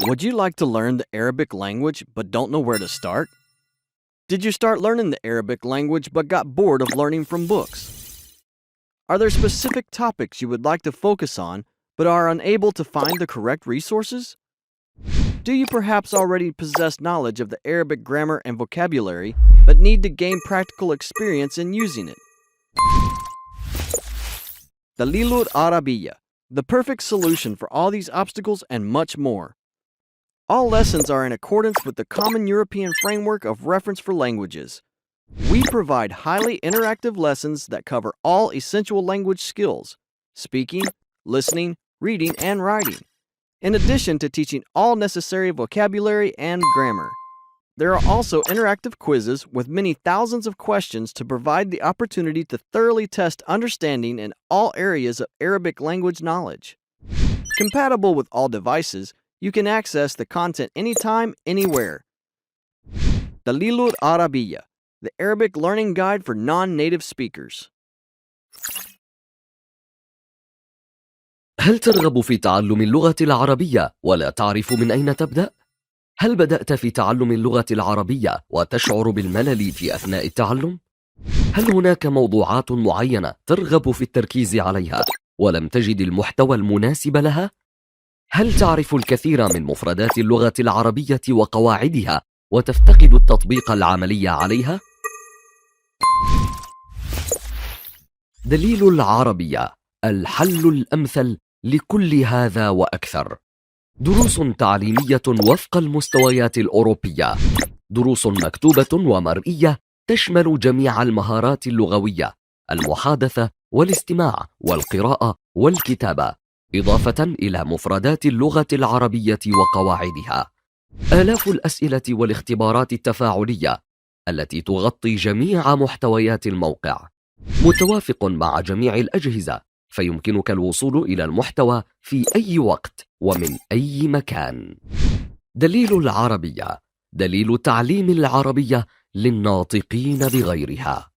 Would you like to learn the Arabic language but don't know where to start? Did you start learning the Arabic language but got bored of learning from books? Are there specific topics you would like to focus on but are unable to find the correct resources? Do you perhaps already possess knowledge of the Arabic grammar and vocabulary but need to gain practical experience in using it? Daleel Alarabiya, the perfect solution for all these obstacles and much more. All lessons are in accordance with the Common European Framework of Reference for Languages. We provide highly interactive lessons that cover all essential language skills: speaking, listening, reading, and writing, in addition to teaching all necessary vocabulary and grammar. There are also interactive quizzes with many thousands of questions to provide the opportunity to thoroughly test understanding in all areas of Arabic language knowledge. Compatible with all devices, you can access the content anytime, anywhere. Daleel Alarabiya, the Arabic learning guide for non-native speakers. هل ترغب في تعلم اللغة العربية ولا تعرف من أين تبدأ؟ هل بدأت في تعلم اللغة العربية وتشعر بالملل في أثناء التعلم؟ هل هناك موضوعات معينة ترغب في التركيز عليها ولم تجد المحتوى المناسب لها؟ هل تعرف الكثير من مفردات اللغة العربية وقواعدها وتفتقد التطبيق العملي عليها؟ دليل العربية، الحل الأمثل لكل هذا وأكثر. دروس تعليمية وفق المستويات الأوروبية، دروس مكتوبة ومرئية تشمل جميع المهارات اللغوية: المحادثة والاستماع والقراءة والكتابة، إضافة إلى مفردات اللغة العربية وقواعدها. آلاف الأسئلة والاختبارات التفاعلية التي تغطي جميع محتويات الموقع، متوافق مع جميع الأجهزة، فيمكنك الوصول إلى المحتوى في أي وقت ومن أي مكان. دليل العربية، دليل تعليم العربية للناطقين بغيرها.